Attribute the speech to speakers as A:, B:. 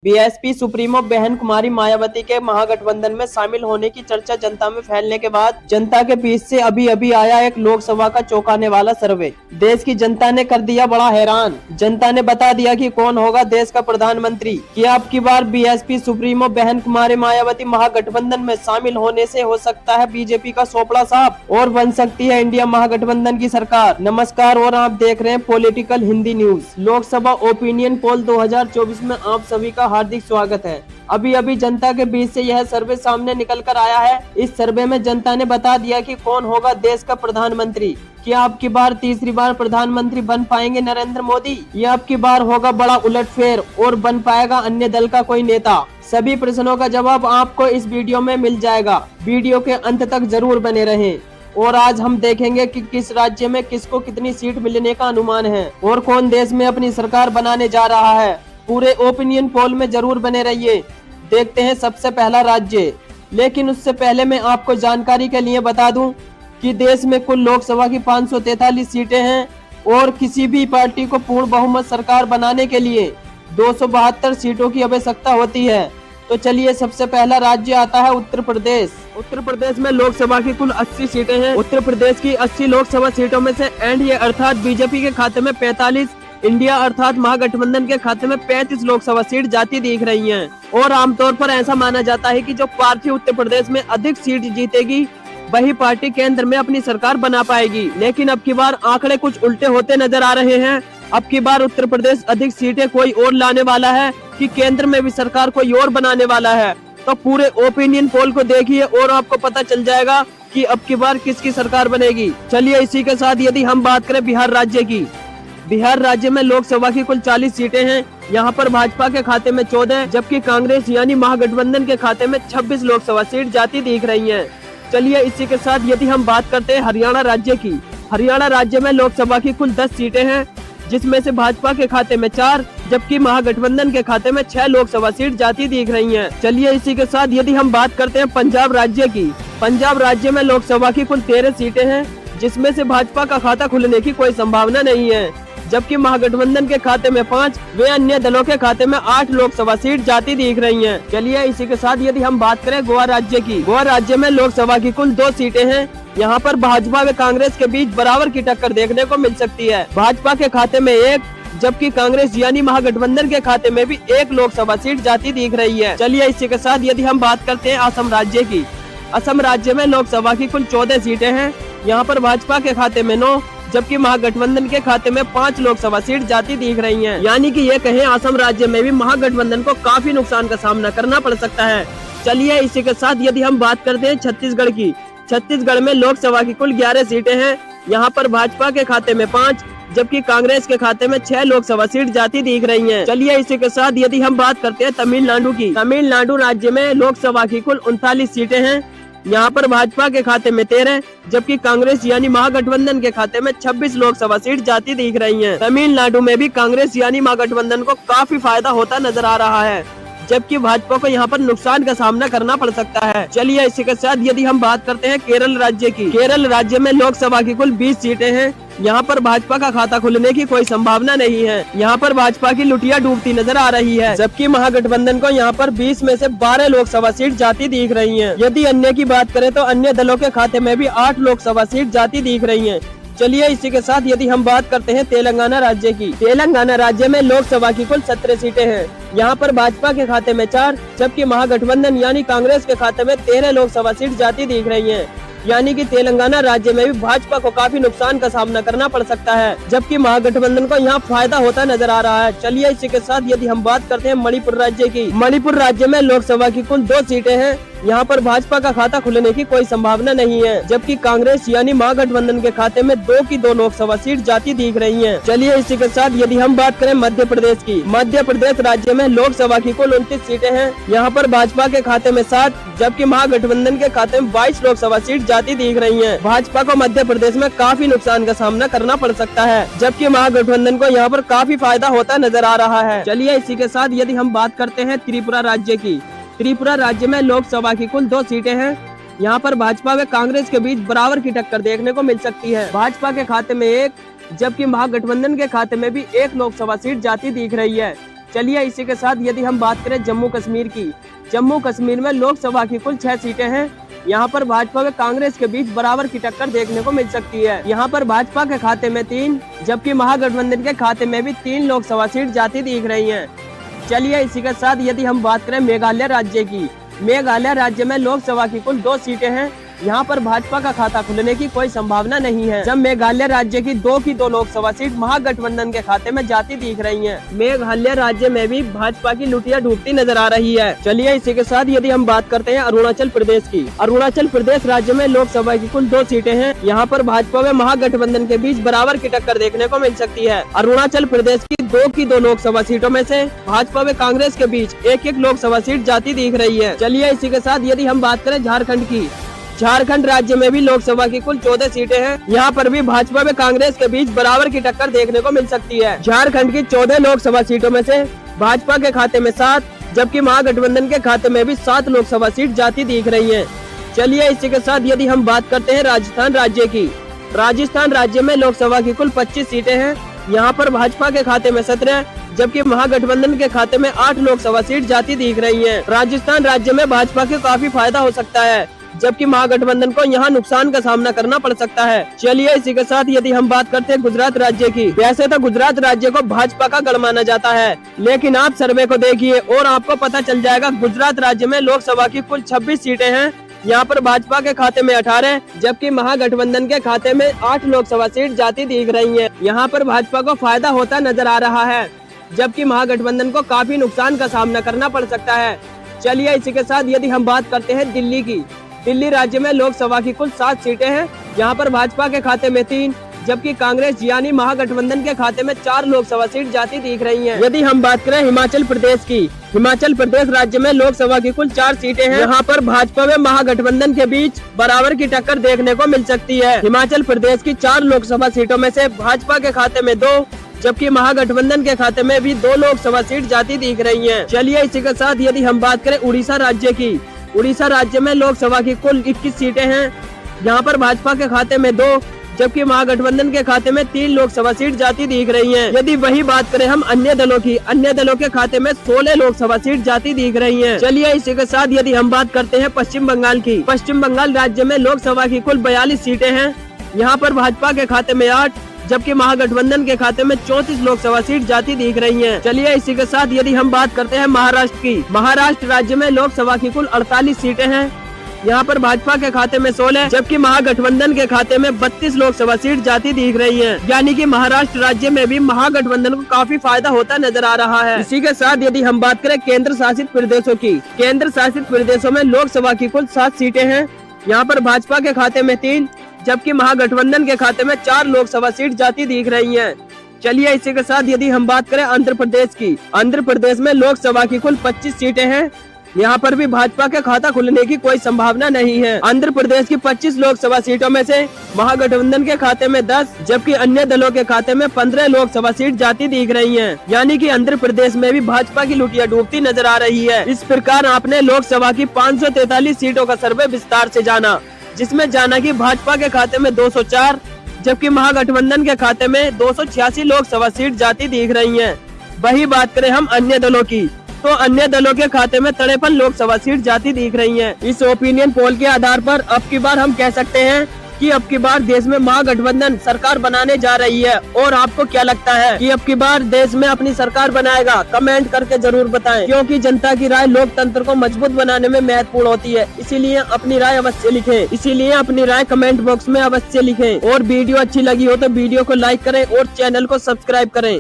A: BSP supremo बहन कुमारी मायावती के महागठबंधन में शामिल होने की चर्चा जनता में फैलने के बाद जनता के बीच से अभी अभी आया एक लोकसभा का चौंकाने वाला सर्वे। देश की जनता ने कर दिया बड़ा हैरान। जनता ने बता दिया कि कौन होगा देश का प्रधानमंत्री। क्या अब की बार बीएसपी सुप्रीमो बहन कुमारी मायावती महागठबंधन में शामिल होने से हो सकता है बीजेपी का सोपड़ा साफ और बन सकती है इंडिया महागठबंधन की सरकार। नमस्कार और आप देख रहे हैं political Hindi news. Lok Sabha opinion poll 2024 में आप सभी का हार्दिक स्वागत है। अभी अभी जनता के बीच से यह सर्वे सामने निकल कर आया है। इस सर्वे में जनता ने बता दिया कि कौन होगा देश का प्रधानमंत्री। क्या अब की बार तीसरी बार प्रधानमंत्री बन पाएंगे नरेंद्र मोदी, या अब की बार होगा बड़ा उलटफेर और बन पाएगा अन्य दल का कोई नेता। सभी प्रश्नों का जवाब आपको इस वीडियो में मिल जाएगा। वीडियो के अंत तक जरूर बने रहें। और आज हम देखेंगे कि किस राज्य में किसको कितनी सीट मिलने का अनुमान है और कौन देश में अपनी सरकार बनाने जा रहा है। पूरे ओपिनियन पोल में जरूर बने रहिए। देखते हैं सबसे पहला राज्य। लेकिन उससे पहले मैं आपको जानकारी के लिए बता दूं कि देश में कुल लोकसभा की 543 सीटें हैं और किसी भी पार्टी को पूर्ण बहुमत सरकार बनाने के लिए 272 सीटों की आवश्यकता होती है। तो चलिए सबसे पहला राज्य आता है उत्तर प्रदेश। उत्तर प्रदेश में लोकसभा की कुल 80 सीटें हैं। उत्तर प्रदेश की 80 लोकसभा सीटों में से एनडीए अर्थात बीजेपी के खाते में 45, इंडिया अर्थात महागठबंधन के खाते में 35 लोकसभा सीट जाती दिख रही हैं। और आमतौर पर ऐसा माना जाता है कि जो पार्टी उत्तर प्रदेश में अधिक सीट जीतेगी वही पार्टी केंद्र में अपनी सरकार बना पाएगी। लेकिन अब की बार आंकड़े कुछ उल्टे होते नजर आ रहे हैं। अब की बार उत्तर प्रदेश अधिक सीटें कोई और लाने वाला है कि केंद्र में भी सरकार कोई और बनाने वाला है। तो पूरे ओपिनियन पोल को देखिए और आपको पता चल जाएगा कि अब की बार किसकी सरकार बनेगी। चलिए इसी के साथ यदि हम बात करें बिहार राज्य की। बिहार राज्य में लोकसभा की कुल 40 सीटें हैं। यहाँ पर भाजपा के खाते में 14 जबकि कांग्रेस यानी महागठबंधन के खाते में 26 लोकसभा सीट जाती दिख रही हैं। चलिए इसी के साथ यदि हम बात करते हैं हरियाणा राज्य की। हरियाणा राज्य में लोकसभा की कुल 10 सीटें हैं जिसमें से भाजपा के खाते में 4 जबकि महागठबंधन के खाते में 6 लोकसभा सीट जाती दिख रही हैं। चलिए इसी के साथ यदि हम बात करते हैं पंजाब राज्य की। पंजाब राज्य में लोकसभा की कुल 13 सीटें हैं जिसमें से भाजपा का खाता खुलने की कोई संभावना नहीं है जबकि महागठबंधन के खाते में 5 वे अन्य दलों के खाते में 8 लोकसभा सीट जाती दिख रही हैं। चलिए इसी के साथ यदि हम बात करें गोवा राज्य की। गोवा राज्य में लोकसभा की कुल 2 सीटें हैं। यहाँ पर भाजपा व कांग्रेस के बीच बराबर की टक्कर देखने को मिल सकती है। भाजपा के खाते में 1 जबकि कांग्रेस यानी महागठबंधन के खाते में भी 1 लोकसभा सीट जाती दिख रही है। चलिए इसी के साथ यदि हम बात करते हैं असम राज्य की। असम राज्य में लोकसभा की कुल 14 सीटें हैं। यहाँ पर भाजपा के खाते में 9 जबकि महागठबंधन के खाते में 5 लोकसभा सीट जाती दिख रही हैं। यानी कि ये कहें असम राज्य में भी महागठबंधन को काफी नुकसान का सामना करना पड़ सकता है। चलिए इसी के साथ यदि हम बात करते हैं छत्तीसगढ़ की। छत्तीसगढ़ में लोकसभा की कुल 11 सीटें हैं। यहाँ पर भाजपा के खाते में 5 जबकि कांग्रेस के खाते में 6 लोकसभा सीट जाती दिख रही हैं। चलिए इसी के साथ यदि हम बात करते हैं तमिलनाडु की। तमिलनाडु राज्य में लोकसभा की कुल 39 सीटें हैं। यहाँ पर भाजपा के खाते में 13 जबकि कांग्रेस यानी महागठबंधन के खाते में 26 लोकसभा सीट जाती दिख रही हैं। तमिलनाडु में भी कांग्रेस यानी महागठबंधन को काफी फायदा होता नजर आ रहा है जबकि भाजपा को यहाँ पर नुकसान का सामना करना पड़ सकता है। चलिए इसी के साथ यदि हम बात करते हैं केरल राज्य की। केरल राज्य में लोकसभा की कुल 20 सीटें हैं। यहाँ पर भाजपा का खाता खुलने की कोई संभावना नहीं है। यहाँ पर भाजपा की लुटिया डूबती नजर आ रही है जबकि महागठबंधन को यहाँ पर 20 में से 12 लोकसभा सीट जाती दिख रही हैं। यदि अन्य की बात करें तो अन्य दलों के खाते में भी 8 लोकसभा सीट जाती दिख रही हैं। चलिए इसी के साथ यदि हम बात करते हैं तेलंगाना राज्य की। तेलंगाना राज्य में लोकसभा की कुल 17 सीटें हैं। यहाँ पर भाजपा के खाते में 4 जबकि महागठबंधन यानी कांग्रेस के खाते में 13 लोकसभा सीट जाती दिख रही हैं। यानी कि तेलंगाना राज्य में भी भाजपा को काफी नुकसान का सामना करना पड़ सकता है जबकि महागठबंधन को यहाँ फायदा होता नजर आ रहा है। चलिए इसी के साथ यदि हम बात करते हैं मणिपुर राज्य की। मणिपुर राज्य में लोकसभा की कुल 2 सीटें हैं। यहाँ पर भाजपा का खाता खुलने की कोई संभावना नहीं है जबकि कांग्रेस यानी महागठबंधन के खाते में 2 की 2 लोकसभा सीट जाती दिख रही हैं। चलिए इसी के साथ यदि हम बात करें मध्य प्रदेश की। मध्य प्रदेश राज्य में लोकसभा की कुल 29 सीटें हैं। यहाँ पर भाजपा के खाते में 7 जबकि महागठबंधन के खाते में 22 लोकसभा सीट जाती दिख रही हैं। भाजपा को मध्य प्रदेश में काफी नुकसान का सामना करना पड़ सकता है जबकि महागठबंधन को यहाँ पर काफी फायदा होता नजर आ रहा है। चलिए इसी के साथ यदि हम बात करते हैं त्रिपुरा राज्य की। त्रिपुरा राज्य में लोकसभा की कुल 2 सीटें हैं। यहाँ पर भाजपा व कांग्रेस के बीच बराबर की टक्कर देखने को मिल सकती है। भाजपा के खाते में 1 जबकि महागठबंधन के खाते में भी 1 लोकसभा सीट जाती दिख रही है। चलिए इसी के साथ यदि हम बात करें जम्मू कश्मीर की, जम्मू कश्मीर में लोकसभा की कुल 6 सीटें हैं। यहाँ पर भाजपा व कांग्रेस के बीच बराबर की टक्कर देखने को मिल सकती है। यहाँ पर भाजपा के खाते में 3 जबकि महागठबंधन के खाते में भी 3 लोकसभा सीट जाती दिख रही हैं। चलिए इसी के साथ यदि हम बात करें मेघालय राज्य की, मेघालय राज्य में लोकसभा की कुल 2 सीटें हैं। यहाँ पर भाजपा का खाता खुलने की कोई संभावना नहीं है, जब मेघालय राज्य की 2 लोकसभा सीट महागठबंधन के खाते में जाती दिख रही हैं। मेघालय राज्य में भी भाजपा की लुटिया डूबती नजर आ रही है। चलिए इसी के साथ यदि हम बात करते हैं अरुणाचल प्रदेश की, अरुणाचल प्रदेश राज्य में लोकसभा की कुल 2 सीटें हैं। यहाँ पर भाजपा व महागठबंधन के बीच बराबर की टक्कर देखने को मिल सकती है। अरुणाचल प्रदेश की 2 लोकसभा सीटों में से भाजपा व कांग्रेस के बीच 1 लोकसभा सीट जाती दिख रही है। चलिए इसी के साथ यदि हम बात करें झारखंड की, झारखंड राज्य में भी लोकसभा की कुल 14 सीटें हैं। यहाँ पर भी भाजपा व कांग्रेस के बीच बराबर की टक्कर देखने को मिल सकती है। झारखंड की 14 लोकसभा सीटों में से भाजपा के खाते में 7 जबकि महागठबंधन के खाते में भी 7 लोकसभा सीट जाती दिख रही है। चलिए इसी के साथ यदि हम बात करते हैं राजस्थान राज्य की, राजस्थान राज्य में लोकसभा की कुल 25 सीटें हैं। यहाँ पर भाजपा के खाते में 17 जबकि महागठबंधन के खाते में 8 लोकसभा सीट जाती दिख रही है। राजस्थान राज्य में भाजपा को काफी फायदा हो सकता है, जबकि महागठबंधन को यहाँ नुकसान का सामना करना पड़ सकता है। चलिए इसी के साथ यदि हम बात करते हैं गुजरात राज्य की, वैसे तो गुजरात राज्य को भाजपा का गढ़ माना जाता है, लेकिन आप सर्वे को देखिए और आपको पता चल जाएगा गुजरात राज्य में लोकसभा की कुल 26 सीटें हैं। यहाँ पर भाजपा के खाते में 18 जबकि महागठबंधन के खाते में 8 लोकसभा सीट जाती दिख रही है। यहाँ पर भाजपा को फायदा होता नजर आ रहा है, जबकि महागठबंधन को काफी नुकसान का सामना करना पड़ सकता है। चलिए इसी के साथ यदि हम बात करते हैं दिल्ली की, दिल्ली राज्य में लोकसभा की कुल 7 सीटें हैं। यहाँ पर भाजपा के खाते में 3 जबकि कांग्रेस यानी महागठबंधन के खाते में 4 लोकसभा सीट जाती दिख रही हैं। यदि हम बात करें हिमाचल प्रदेश की, हिमाचल प्रदेश राज्य में लोकसभा की कुल 4 सीटें हैं। यहाँ पर भाजपा व महागठबंधन के बीच बराबर की टक्कर देखने को मिल सकती है। हिमाचल प्रदेश की 4 लोकसभा सीटों में से भाजपा के खाते में 2 जबकि महागठबंधन के खाते में भी 2 लोकसभा सीट जाती दिख रही है। चलिए इसी के साथ यदि हम बात करें उड़ीसा राज्य की, उड़ीसा राज्य में लोकसभा की कुल 21 सीटें हैं। यहाँ पर भाजपा के खाते में 2 जबकि महागठबंधन के खाते में 3 लोकसभा सीट जाती दिख रही हैं। यदि वही बात करें हम अन्य दलों की, अन्य दलों के खाते में 16 लोकसभा सीट जाती दिख रही हैं। चलिए इसी के साथ यदि हम बात करते हैं पश्चिम बंगाल की, पश्चिम बंगाल राज्य में लोकसभा की कुल 42 सीटें हैं। यहाँ पर भाजपा के खाते में 8 जबकि महागठबंधन के खाते में 34 लोकसभा सीट जाती दिख रही हैं। चलिए इसी के साथ यदि हम बात करते हैं महाराष्ट्र की, महाराष्ट्र राज्य में लोकसभा की कुल 48 सीटें हैं। यहाँ पर भाजपा के खाते में 16 जबकि महागठबंधन के खाते में 32 लोकसभा सीट जाती दिख रही हैं। यानी कि महाराष्ट्र राज्य में भी महागठबंधन को काफी फायदा होता नजर आ रहा है। इसी के साथ यदि हम बात करें केंद्र शासित प्रदेशों की, केंद्र शासित प्रदेशों में लोकसभा की कुल 7 सीटें हैं। यहाँ पर भाजपा के खाते में 3 जबकि महागठबंधन के खाते में 4 लोकसभा सीट जाती दिख रही हैं। चलिए इसी के साथ यदि हम बात करें आंध्र प्रदेश की, आंध्र प्रदेश में लोकसभा की कुल 25 सीटें हैं। यहाँ पर भी भाजपा के खाता खुलने की कोई संभावना नहीं है। आंध्र प्रदेश की 25 लोकसभा सीटों में से महागठबंधन के खाते में 10 जबकि अन्य दलों के खाते में 15 लोकसभा सीट जाती दिख रही हैं। यानी कि आंध्र प्रदेश में भी भाजपा की लुटिया डूबती नजर आ रही है। इस प्रकार आपने लोकसभा की 543 सीटों का सर्वे विस्तार से जाना, जिसमें जाना कि भाजपा के खाते में 204 जबकि महागठबंधन के खाते में 286 लोकसभा सीट जाती दिख रही हैं। वही बात करें हम अन्य दलों की, तो अन्य दलों के खाते में 53 लोकसभा सीट जाती दिख रही हैं। इस ओपिनियन पोल के आधार पर अब की बार हम कह सकते हैं कि अब की बार देश में महागठबंधन सरकार बनाने जा रही है। और आपको क्या लगता है कि अब की बार देश में अपनी सरकार बनाएगा? कमेंट करके जरूर बताएं, क्योंकि जनता की राय लोकतंत्र को मजबूत बनाने में महत्वपूर्ण होती है। इसीलिए अपनी राय अवश्य लिखें, इसीलिए अपनी राय कमेंट बॉक्स में अवश्य लिखें। और वीडियो अच्छी लगी हो तो वीडियो को लाइक करें और चैनल को सब्सक्राइब करें।